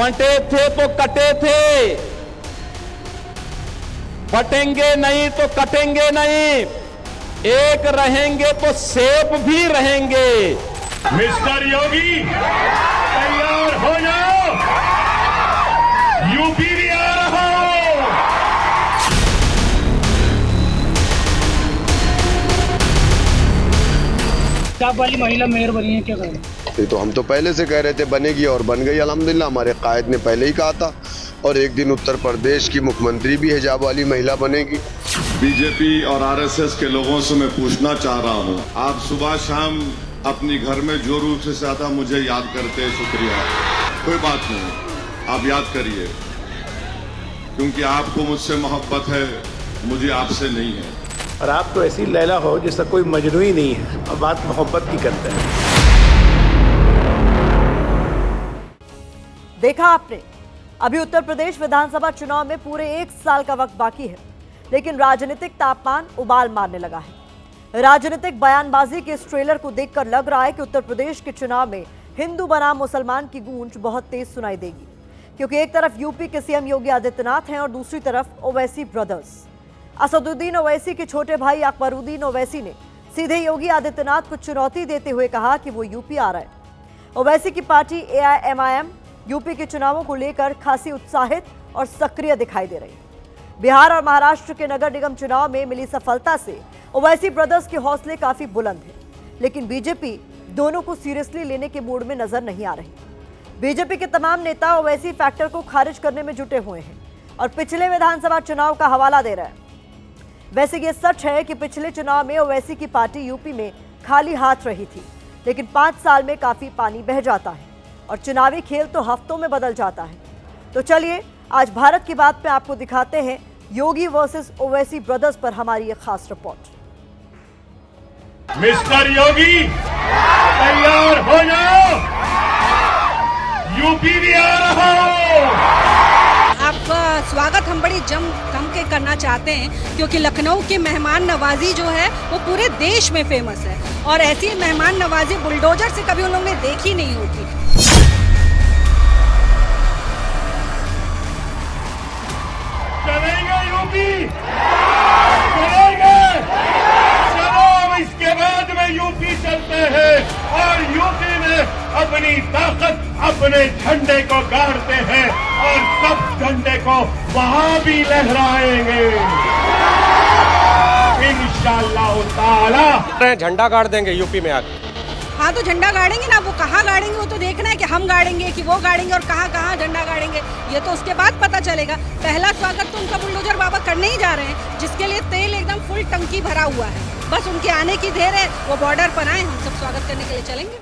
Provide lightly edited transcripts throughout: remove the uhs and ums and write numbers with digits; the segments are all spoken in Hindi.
बंटे थे तो कटे थे, बटेंगे नहीं तो कटेंगे नहीं, एक रहेंगे तो सेफ भी रहेंगे। मिस्टर योगी तैयार हो जाओ, यूपी भी आ रहा हो। पंजाब वाली महिला मेयर बनी है, क्या करें? ये तो हम तो पहले से कह रहे थे बनेगी और बन गई अल्हम्दुलिल्लाह। हमारे कायद ने पहले ही कहा था और एक दिन उत्तर प्रदेश की मुख्यमंत्री भी हिजाब वाली महिला बनेगी। बीजेपी और आरएसएस के लोगों से मैं पूछना चाह रहा हूं, आप सुबह शाम अपनी घर में जो रूप से ज्यादा मुझे याद करते हैं, शुक्रिया, कोई बात नहीं, आप याद करिए, क्योंकि आपको मुझसे मोहब्बत है, मुझे आपसे नहीं है। और आप तो ऐसी लैला हो जिसका कोई मजनू ही नहीं है और बात मोहब्बत की करते हैं। देखा आपने, अभी उत्तर प्रदेश विधानसभा चुनाव में पूरे 1 साल का वक्त बाकी है, लेकिन राजनीतिक तापमान उबाल मारने लगा है। राजनीतिक बयानबाजी के इस ट्रेलर को देखकर लग रहा है कि उत्तर प्रदेश के चुनाव में हिंदू बनाम मुसलमान की गूंज बहुत तेज सुनाई देगी, क्योंकि एक तरफ यूपी के सीएम योगी आदित्यनाथ हैं और दूसरी तरफ ओवैसी ब्रदर्स। असदुद्दीन ओवैसी के छोटे भाई अकबरुद्दीन ओवैसी ने सीधे योगी आदित्यनाथ को चुनौती देते हुए कहा कि वो यूपी आ रहा है। ओवैसी की पार्टी AIMIM यूपी के चुनावों को लेकर खासी उत्साहित और सक्रिय दिखाई दे रही है। बिहार और महाराष्ट्र के नगर निगम चुनाव में मिली सफलता से ओवैसी ब्रदर्स के हौसले काफी बुलंद हैं, लेकिन बीजेपी दोनों को सीरियसली लेने के मूड में नजर नहीं आ रही। बीजेपी के तमाम नेता ओवैसी फैक्टर को खारिज करने में जुटे हुए हैं और पिछले विधानसभा चुनाव का हवाला दे रहे हैं। वैसे ये सच है कि पिछले चुनाव में ओवैसी की पार्टी यूपी में खाली हाथ रही थी, लेकिन 5 साल में काफी पानी बह जाता है और चुनावी खेल तो हफ्तों में बदल जाता है। तो चलिए आज भारत की बात पे आपको दिखाते हैं योगी वर्सेस ओवैसी ब्रदर्स पर हमारी एक खास रिपोर्ट। मिस्टर योगी तैयार हो जाओ, यूपी भी आ रहा हो। आपका स्वागत हम बड़ी जम के करना चाहते हैं, क्योंकि लखनऊ की मेहमान नवाजी जो है वो पूरे देश में फेमस है और ऐसी मेहमान नवाजी बुलडोजर से कभी उन लोगों ने देखी नहीं होती। चलेंगे यूपी, चलेंगे, चलो अब इसके बाद में यूपी चलते हैं और यूपी में अपनी ताकत अपने झंडे को गाड़ते हैं और सब झंडे को वहां भी लहराएंगे इंशाअल्लाह ताला। झंडा गाड़ देंगे यूपी में आके। हाँ तो झंडा गाड़ेंगे ना, वो कहाँ गाड़ेंगे वो तो देखना है कि हम गाड़ेंगे कि वो गाड़ेंगे और कहाँ कहाँ झंडा गाड़ेंगे, ये तो उसके बाद पता चलेगा। पहला स्वागत तो उनका बुलडोजर बाबा करने ही जा रहे हैं, जिसके लिए तेल एकदम फुल टंकी भरा हुआ है। बस उनके आने की देर है, वो बॉर्डर पर आए, हम सब स्वागत करने के लिए चलेंगे।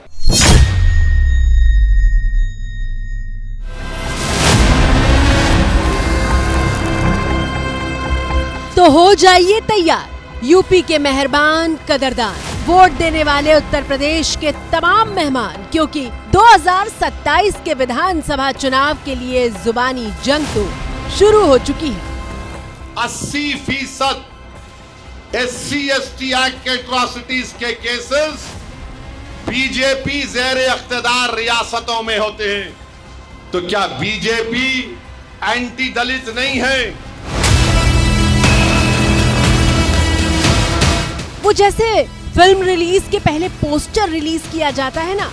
तो हो जाइए तैयार, यूपी के मेहरबान कदरदान, वोट देने वाले उत्तर प्रदेश के तमाम मेहमान, क्योंकि 2027 के विधानसभा चुनाव के लिए जुबानी जंग तो शुरू हो चुकी है। 80% SC/ST एक्ट के एट्रॉसिटीज के केसेस बीजेपी ज़ेरे इख्तिदार रियासतों में होते हैं, तो क्या बीजेपी एंटी दलित नहीं है? वो जैसे फिल्म रिलीज के पहले पोस्टर रिलीज किया जाता है ना,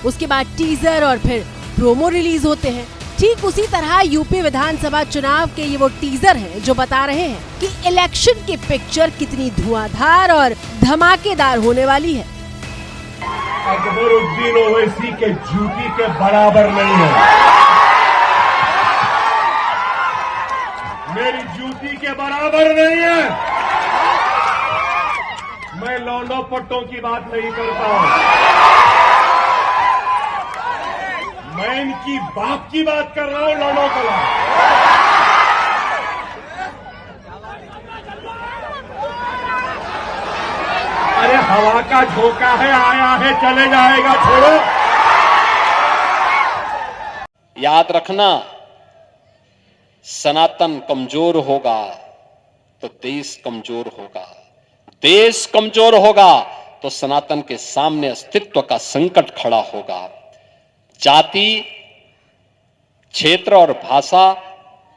उसके बाद टीजर और फिर प्रोमो रिलीज होते हैं, ठीक उसी तरह यूपी विधानसभा चुनाव के ये वो टीजर हैं जो बता रहे हैं कि इलेक्शन की पिक्चर कितनी धुआंधार और धमाकेदार होने वाली है। अकबरुद्दीन ओवैसी के जूती के बराबर नहीं है, मेरी जूती के बराबर नहीं है। मैं लौंडो पट्टों की बात नहीं करता हूं, मैं इनकी बाप की बात कर रहा हूं, लौंडो कला। अरे हवा का झोंका है, आया है चले जाएगा, छोड़ो। याद रखना, सनातन कमजोर होगा तो देश कमजोर होगा, देश कमजोर होगा तो सनातन के सामने अस्तित्व का संकट खड़ा होगा। जाति क्षेत्र और भाषा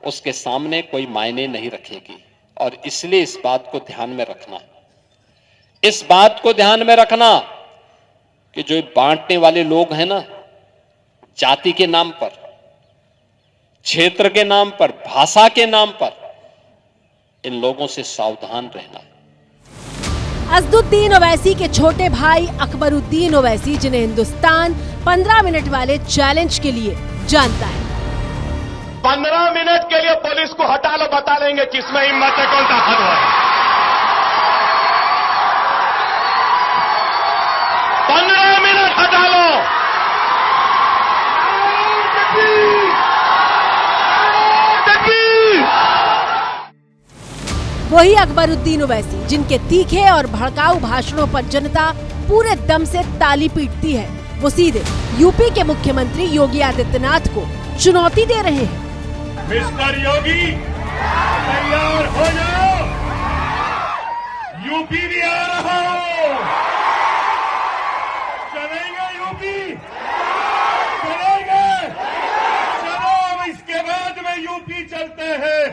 उसके सामने कोई मायने नहीं रखेगी। और इसलिए इस बात को ध्यान में रखना, इस बात को ध्यान में रखना कि जो बांटने वाले लोग हैं ना, जाति के नाम पर, क्षेत्र के नाम पर, भाषा के नाम पर, इन लोगों से सावधान रहना। असदुद्दीन ओवैसी के छोटे भाई अकबरुद्दीन ओवैसी, जिन्हें हिंदुस्तान 15 मिनट वाले चैलेंज के लिए जानता है। 15 मिनट के लिए पुलिस को हटा लो, बता देंगे किसमें हिम्मत है, कौन ताकतवर है। 15 मिनट हटा लो। वही अकबरुद्दीन ओवैसी जिनके तीखे और भड़काऊ भाषणों पर जनता पूरे दम से ताली पीटती है, वो सीधे यूपी के मुख्यमंत्री योगी आदित्यनाथ को चुनौती दे रहे हैं। मिस्टर योगी, तैयार हो जाओ, यूपी भी आ रहा हो। चलेंगे यूपी, चलेंगे। चलो अब इसके बाद में यूपी चलते हैं।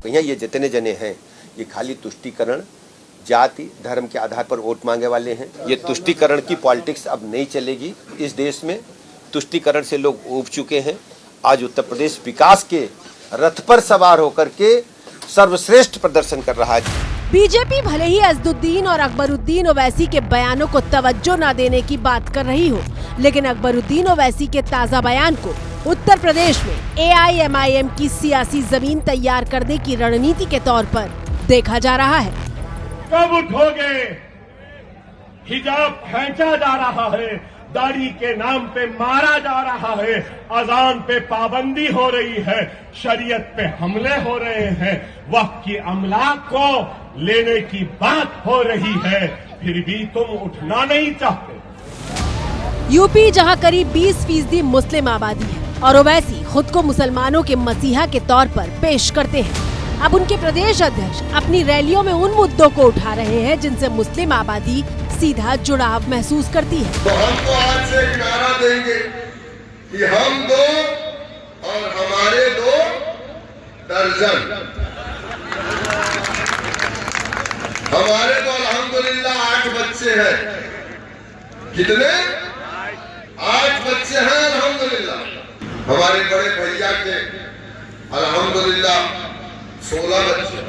यहाँ ये जितने जने हैं ये खाली तुष्टीकरण, जाति धर्म के आधार पर वोट मांगे वाले हैं। ये तुष्टीकरण की पॉलिटिक्स अब नहीं चलेगी इस देश में। तुष्टीकरण से लोग ऊब चुके हैं। आज उत्तर प्रदेश विकास के रथ पर सवार होकर के सर्वश्रेष्ठ प्रदर्शन कर रहा है। बीजेपी भले ही असदुद्दीन और अकबरुद्दीन ओवैसी के बयानों को तवज्जो न देने की बात कर रही हो, लेकिन अकबरुद्दीन ओवैसी के ताज़ा बयान को उत्तर प्रदेश में AIMIM की सियासी जमीन तैयार करने की रणनीति के तौर पर देखा जा रहा है। कब उठोगे? हिजाब खींचा जा रहा है, दाढ़ी के नाम पे मारा जा रहा है, अजान पे पाबंदी हो रही है, शरीयत पे हमले हो रहे हैं, वक्त की अमलाक को लेने की बात हो रही है, फिर भी तुम उठना नहीं चाहते। यूपी जहां करीब 20% मुस्लिम आबादी है और ओवैसी खुद को मुसलमानों के मसीहा के तौर पर पेश करते हैं, अब उनके प्रदेश अध्यक्ष अपनी रैलियों में उन मुद्दों को उठा रहे हैं जिनसे मुस्लिम आबादी सीधा जुड़ाव महसूस करती है। तो हम तो आज से एक नारा देंगे कि हम 2 और हमारे 2 दर्जन। हमारे तो अल्हम्दुलिल्लाह 8 बच्चे हैं। कितने? 8 बच्चे हैं अल्हम्दुलिल्लाह। हमारे बड़े भैया के अल्हम्दुलिल्लाह 16 बच्चे।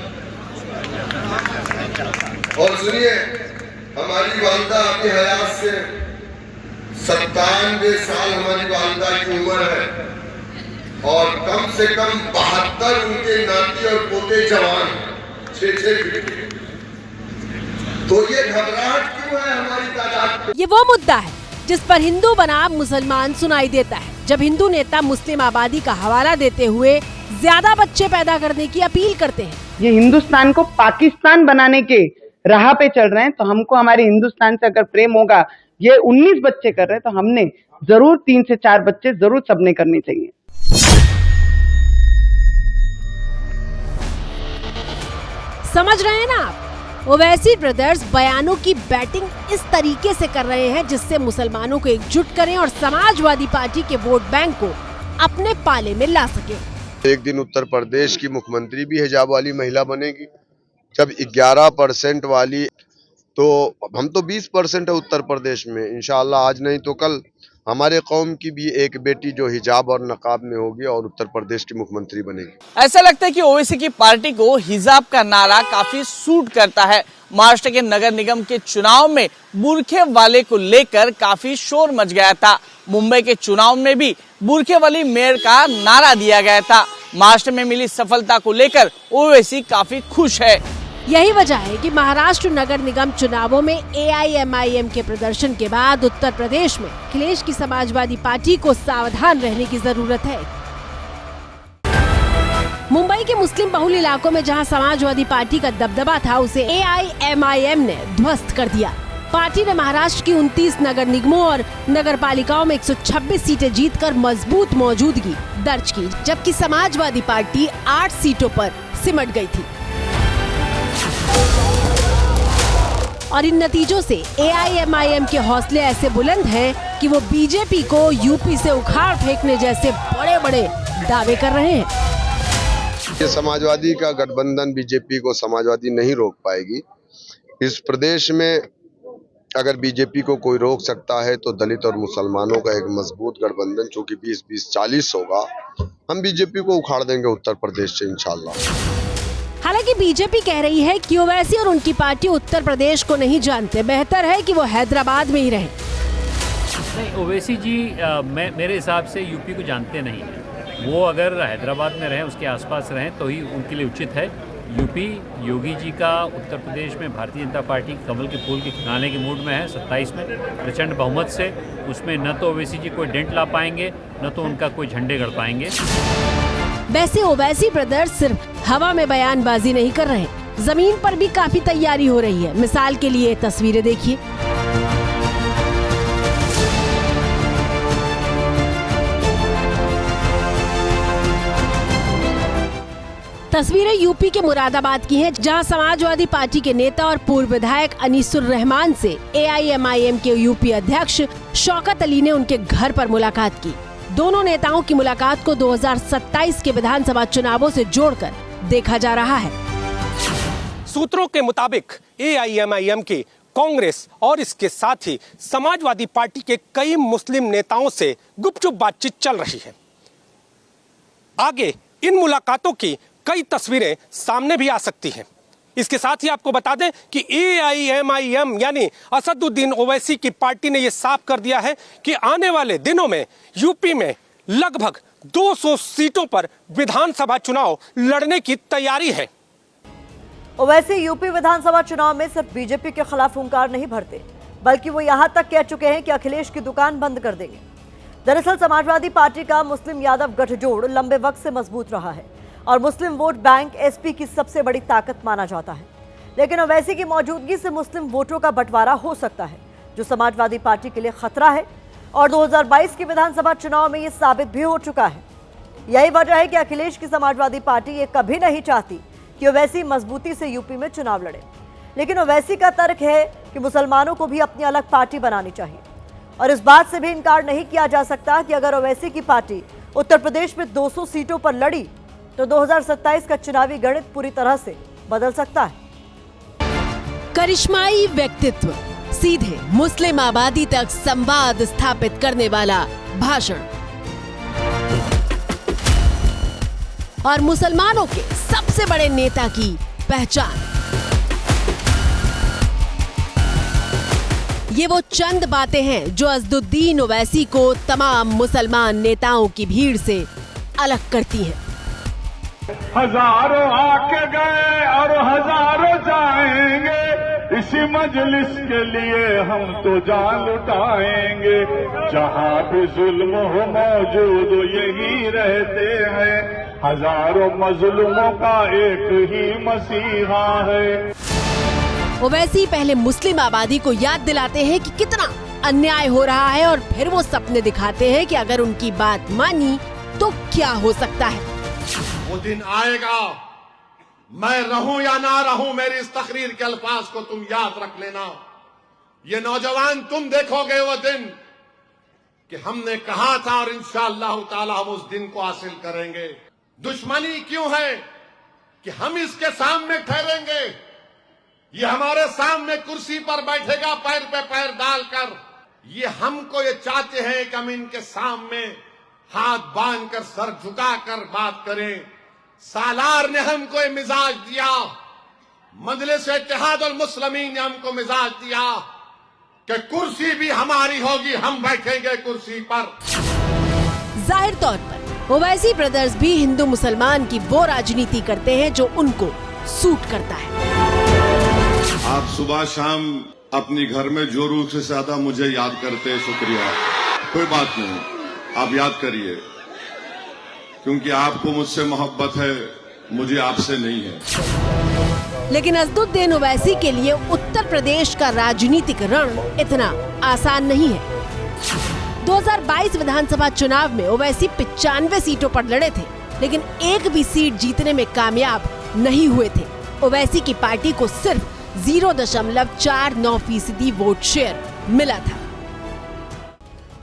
और सुनिए, हमारी वालिदा अपनी हयात से 97 साल हमारी वालिदा की उम्र है और कम से कम 72 उनके नाती और पोते जवान, 6-6 बेटे। तो ये घबराहट क्यों है हमारी तादाद? ये वो मुद्दा है जिस पर हिंदू बनाम मुसलमान सुनाई देता है, जब हिंदू नेता मुस्लिम आबादी का हवाला देते हुए ज्यादा बच्चे पैदा करने की अपील करते हैं। ये हिंदुस्तान को पाकिस्तान बनाने के राह पे चल रहे हैं, तो हमको हमारे हिंदुस्तान से अगर प्रेम होगा, ये 19 बच्चे कर रहे हैं तो हमने जरूर 3 से 4 बच्चे जरूर सबने करने चाहिए। समझ रहे हैं ना आप? ओवैसी ब्रदर्स बयानों की बैटिंग इस तरीके से कर रहे हैं जिससे मुसलमानों को एकजुट करें और समाजवादी पार्टी के वोट बैंक को अपने पाले में ला सके। एक दिन उत्तर प्रदेश की मुख्यमंत्री भी हिजाब वाली महिला बनेगी। जब 11% वाली, तो हम तो 20% है उत्तर प्रदेश में। इंशाअल्लाह आज नहीं तो कल हमारे कौम की भी एक बेटी जो हिजाब और नकाब में होगी और उत्तर प्रदेश की मुख्यमंत्री बनेगी। ऐसा लगता है कि ओवैसी की पार्टी को हिजाब का नारा काफी सूट करता है। महाराष्ट्र के नगर निगम के चुनाव में बुरखे वाले को लेकर काफी शोर मच गया था। मुंबई के चुनाव में भी बुरखे वाली मेयर का नारा दिया गया था। महाराष्ट्र में मिली सफलता को लेकर ओवैसी काफी खुश है। यही वजह है कि महाराष्ट्र नगर निगम चुनावों में AIMIM के प्रदर्शन के बाद उत्तर प्रदेश में अखिलेश की समाजवादी पार्टी को सावधान रहने की जरूरत है। मुंबई के मुस्लिम बहुल इलाकों में जहां समाजवादी पार्टी का दबदबा था, उसे AIMIM ने ध्वस्त कर दिया। पार्टी ने महाराष्ट्र की 29 नगर निगमों और नगर पालिकाओं में 126 सीटें जीतकर मजबूत मौजूदगी दर्ज की, जबकि समाजवादी पार्टी 8 सीटों पर सिमट गई थी। और इन नतीजों से AIMIM के हौसले ऐसे बुलंद हैं कि वो बीजेपी को यूपी से उखाड़ फेंकने जैसे बड़े बड़े दावे कर रहे हैं। ये समाजवादी का गठबंधन बीजेपी को समाजवादी नहीं रोक पाएगी। इस प्रदेश में अगर बीजेपी को कोई रोक सकता है तो दलित और मुसलमानों का एक मजबूत गठबंधन, जो कि 20-20-40 होगा, हम बीजेपी को उखाड़ देंगे उत्तर प्रदेश से इंशाल्लाह। हालांकि बीजेपी कह रही है कि ओवैसी और उनकी पार्टी उत्तर प्रदेश को नहीं जानते, बेहतर है कि वो हैदराबाद में ही रहें। नहीं, ओवैसी जी मेरे हिसाब से यूपी को जानते नहीं हैं। वो अगर हैदराबाद में रहें, उसके आसपास रहें तो ही उनके लिए उचित है। यूपी योगी जी का उत्तर प्रदेश में भारतीय जनता पार्टी कमल के फूल के खिलाने के मूड में है। 27 में प्रचंड बहुमत से उसमें न तो ओवैसी जी कोई डेंट ला पाएंगे, न तो उनका कोई झंडे गड़ पाएंगे। वैसे ओवैसी ब्रदर्स सिर्फ हवा में बयानबाजी नहीं कर रहे, जमीन पर भी काफी तैयारी हो रही है। मिसाल के लिए तस्वीरें देखिए। तस्वीरें यूपी के मुरादाबाद की हैं, जहां समाजवादी पार्टी के नेता और पूर्व विधायक अनीसुर रहमान से AIMIM के यूपी अध्यक्ष शौकत अली ने उनके घर पर मुलाकात की। दोनों नेताओं की मुलाकात को 2027 के विधानसभा चुनावों से जोड़कर देखा जा रहा है। सूत्रों के मुताबिक AIMIM के कांग्रेस और इसके साथ ही समाजवादी पार्टी के कई मुस्लिम नेताओं से गुपचुप बातचीत चल रही है। आगे इन मुलाकातों की कई तस्वीरें सामने भी आ सकती हैं। इसके साथ ही आपको बता दें कि AIMIM यानी असदुद्दीन ओवैसी की पार्टी ने यह साफ कर दिया है कि आने वाले दिनों में यूपी में लगभग 200 सीटों पर विधानसभा चुनाव लड़ने की तैयारी है। ओवैसी यूपी विधानसभा चुनाव में सिर्फ बीजेपी के खिलाफ हुंकार नहीं भरते, बल्कि वो यहां तक कह चुके हैं कि अखिलेश की दुकान बंद कर देंगे। दरअसल समाजवादी पार्टी का मुस्लिम यादव गठजोड़ लंबे वक्त से मजबूत रहा है और मुस्लिम वोट बैंक SP की सबसे बड़ी ताकत माना जाता है। लेकिन ओवैसी की मौजूदगी से मुस्लिम वोटों का बंटवारा हो सकता है, जो समाजवादी पार्टी के लिए खतरा है और 2022 के विधानसभा चुनाव में ये साबित भी हो चुका है। यही वजह है कि अखिलेश की समाजवादी पार्टी ये कभी नहीं चाहती कि ओवैसी मजबूती से यूपी में चुनाव लड़े। लेकिन ओवैसी का तर्क है कि मुसलमानों को भी अपनी अलग पार्टी बनानी चाहिए और इस बात से भी इनकार नहीं किया जा सकता कि अगर ओवैसी की पार्टी उत्तर प्रदेश में 200 सीटों पर लड़ी तो 2027 का चुनावी गणित पूरी तरह से बदल सकता है। करिश्माई व्यक्तित्व, सीधे मुस्लिम आबादी तक संवाद स्थापित करने वाला भाषण और मुसलमानों के सबसे बड़े नेता की पहचान। ये वो चंद बातें हैं जो असदुद्दीन ओवैसी को तमाम मुसलमान नेताओं की भीड़ से अलग करती हैं। हजारों आके गए और हजारों जाएंगे, इसी मजलिस के लिए हम तो जान लुटाएंगे। जहाँ भी जुल्म हो मौजूद यही रहते हैं, हजारों मजलूमों का एक ही मसीहा है। ओवैसी पहले मुस्लिम आबादी को याद दिलाते हैं कि कितना अन्याय हो रहा है और फिर वो सपने दिखाते हैं कि अगर उनकी बात मानी तो क्या हो सकता है। वो दिन आएगा, मैं रहूं या ना रहूं, मेरी इस तकरीर के अल्फाज को तुम याद रख लेना। ये नौजवान, तुम देखोगे वो दिन कि हमने कहा था और इंशाअल्लाह ताला हम उस दिन को हासिल करेंगे। दुश्मनी क्यों है कि हम इसके सामने ठहरेंगे, ये हमारे सामने कुर्सी पर बैठेगा पैर पे पैर डालकर। ये हमको ये चाहते हैं कि हम इनके सामने हाथ बांधकर सर झुकाकर बात करें। सालार ने हमको ये मिजाज दिया, मजलिस इत्तेहाद और मुस्लिमीन ने हमको मिजाज दिया कि कुर्सी भी हमारी होगी, हम बैठेंगे कुर्सी पर। जाहिर तौर पर ओवैसी ब्रदर्स भी हिंदू मुसलमान की वो राजनीति करते हैं जो उनको सूट करता है। आप सुबह शाम अपनी घर में जो रूह से ज्यादा मुझे याद करते हैं, शुक्रिया। कोई बात नहीं, आप याद करिए, क्योंकि आपको मुझसे मोहब्बत है, मुझे आपसे नहीं है। लेकिन असदुद्दीन ओवैसी के लिए उत्तर प्रदेश का राजनीतिक रण इतना आसान नहीं है। 2022 विधानसभा चुनाव में ओवैसी 95 सीटों पर लड़े थे, लेकिन एक भी सीट जीतने में कामयाब नहीं हुए थे। ओवैसी की पार्टी को सिर्फ 0.49% वोट शेयर मिला था।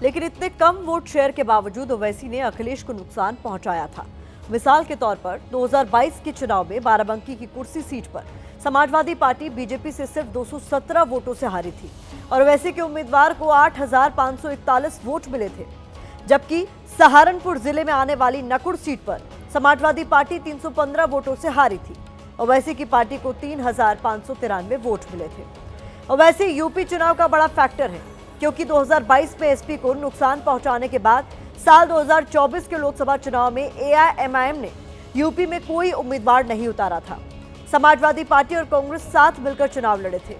लेकिन इतने कम वोट शेयर के बावजूद ओवैसी ने अखिलेश को नुकसान पहुंचाया था। मिसाल के तौर पर 2022 के चुनाव में बाराबंकी की कुर्सी सीट पर समाजवादी पार्टी बीजेपी से सिर्फ 217 वोटों से हारी थी और ओवैसी के उम्मीदवार को 8,541 वोट मिले थे, जबकि सहारनपुर जिले में आने वाली नकुड़ सीट पर समाजवादी पार्टी 315 वोटों से हारी थी। ओवैसी की पार्टी को 3,593 वोट मिले थे। ओवैसी यूपी चुनाव का बड़ा फैक्टर है, क्योंकि 2022 में एसपी को नुकसान पहुंचाने के बाद साल 2024 के लोकसभा चुनाव में एआईएमआईएम ने यूपी में कोई उम्मीदवार नहीं उतारा था। समाजवादी पार्टी और कांग्रेस साथ मिलकर चुनाव लड़े थे।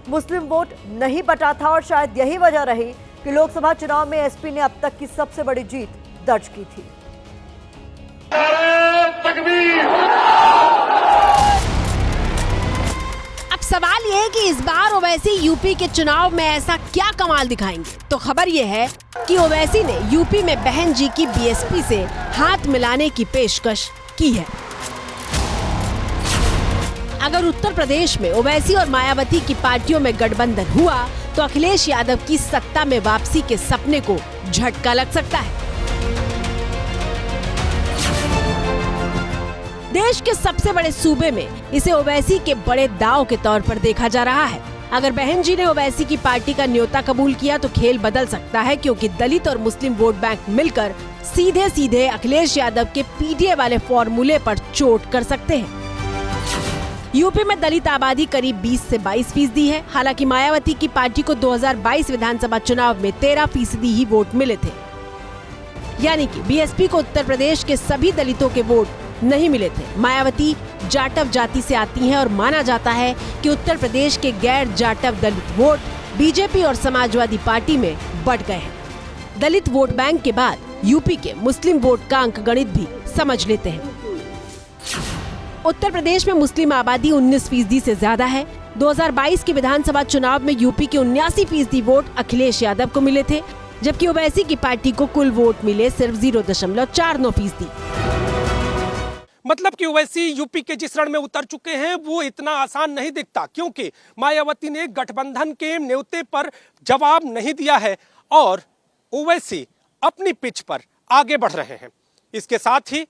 मुस्लिम वोट नहीं बटा था और शायद यही वजह रही कि लोकसभा चुनाव में एसपी ने अब तक की सबसे बड़ी जीत दर्ज की थी। अब सवाल यह है कि इस बार ओवैसी यूपी के चुनाव में ऐसा क्या कमाल दिखाएंगे। तो खबर यह है कि ओवैसी ने यूपी में बहन जी की बीएसपी से हाथ मिलाने की पेशकश की है। अगर उत्तर प्रदेश में ओवैसी और मायावती की पार्टियों में गठबंधन हुआ तो अखिलेश यादव की सत्ता में वापसी के सपने को झटका लग सकता है। देश के सबसे बड़े सूबे में इसे ओवैसी के बड़े दांव के तौर पर देखा जा रहा है। अगर बहन जी ने ओवैसी की पार्टी का न्योता कबूल किया तो खेल बदल सकता है, क्योंकि दलित और मुस्लिम वोट बैंक मिलकर सीधे सीधे अखिलेश यादव के पीडीए वाले फॉर्मूले पर चोट कर सकते हैं। यूपी में दलित आबादी करीब 20 से 22% है। हालांकि मायावती की पार्टी को 2022 विधानसभा चुनाव में 13% ही वोट मिले थे, यानी कि बीएसपी को उत्तर प्रदेश के सभी दलितों के वोट नहीं मिले थे। मायावती जाटव जाति से आती हैं और माना जाता है कि उत्तर प्रदेश के गैर जाटव दलित वोट बीजेपी और समाजवादी पार्टी में बट गए हैं। दलित वोट बैंक के बाद यूपी के मुस्लिम वोट का अंकगणित भी समझ लेते हैं। उत्तर प्रदेश में मुस्लिम आबादी 19% से ज्यादा है। 2022 के विधानसभा चुनाव में यूपी के 79% वोट अखिलेश यादव को मिले थे, जबकि ओवैसी की पार्टी को कुल वोट मिले सिर्फ 0.49%। मतलब कि ओवैसी यूपी के जिस रण में उतर चुके हैं वो इतना आसान नहीं दिखता, क्योंकि मायावती ने गठबंधन के न्योते पर जवाब नहीं दिया है और ओवैसी अपनी पिच पर आगे बढ़ रहे हैं। इसके साथ ही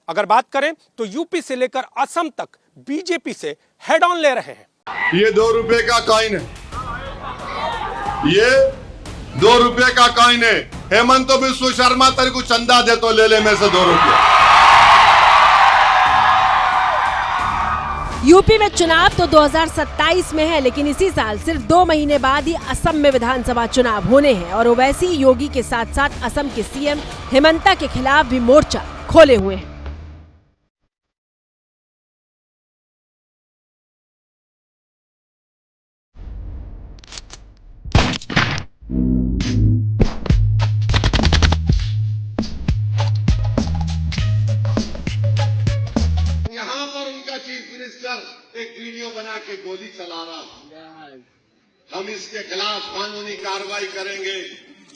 अगर बात करें तो यूपी से लेकर असम तक बीजेपी से हेड ऑन ले रहे हैं। ये 2 रुपए का कॉइन है, ये 2 रुपए का कॉइन है। हेमंत बिस्व शर्मा तेरे को चंदा दे तो ले ले में से 2 रुपए। यूपी में चुनाव तो 2027 में है, लेकिन इसी साल सिर्फ 2 महीने बाद ही असम में विधानसभा चुनाव होने हैं और ओवैसी योगी के साथ साथ असम के सीएम हेमंता के खिलाफ भी मोर्चा खोले हुए हैं। यहाँ पर उनका चीफ मिनिस्टर एक वीडियो बना के गोली चला रहा, हम इसके खिलाफ कानूनी कार्रवाई करेंगे।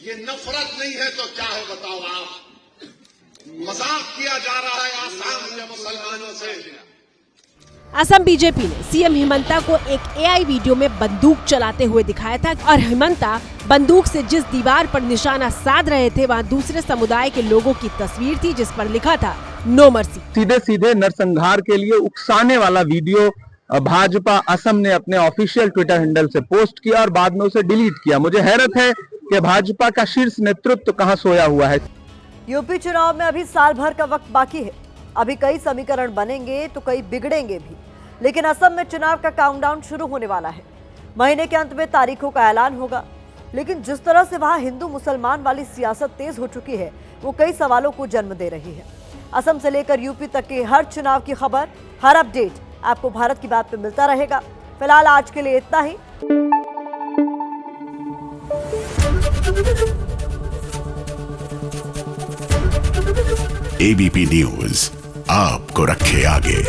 ये नफरत नहीं है तो क्या है बताओ आप? मजाक किया जा रहा है आसाम के मुसलमानों से। असम बीजेपी ने सीएम हेमंता को एक एआई वीडियो में बंदूक चलाते हुए दिखाया था और हेमंता बंदूक से जिस दीवार पर निशाना साध रहे थे वहां दूसरे समुदाय के लोगों की तस्वीर थी, जिस पर लिखा था नो मर्सी। सीधे सीधे नरसंहार के लिए उकसाने वाला वीडियो भाजपा असम ने अपने ऑफिशियल ट्विटर हैंडल से पोस्ट किया और बाद में उसे डिलीट किया। मुझे हैरत है कि भाजपा का शीर्ष नेतृत्व कहां सोया हुआ है। यूपी चुनाव में अभी साल भर का वक्त बाकी है। अभी कई समीकरण बनेंगे तो कई बिगड़ेंगे भी, लेकिन असम में चुनाव का काउंटडाउन शुरू होने वाला है। महीने के अंत में तारीखों का ऐलान होगा, लेकिन जिस तरह से वहां हिंदू मुसलमान वाली सियासत तेज हो चुकी है वो कई सवालों को जन्म दे रही है। असम से लेकर यूपी तक के हर चुनाव की खबर, हर अपडेट आपको भारत की बात पे मिलता रहेगा। फिलहाल आज के लिए इतना ही। एबीपी न्यूज आपको रखे आगे।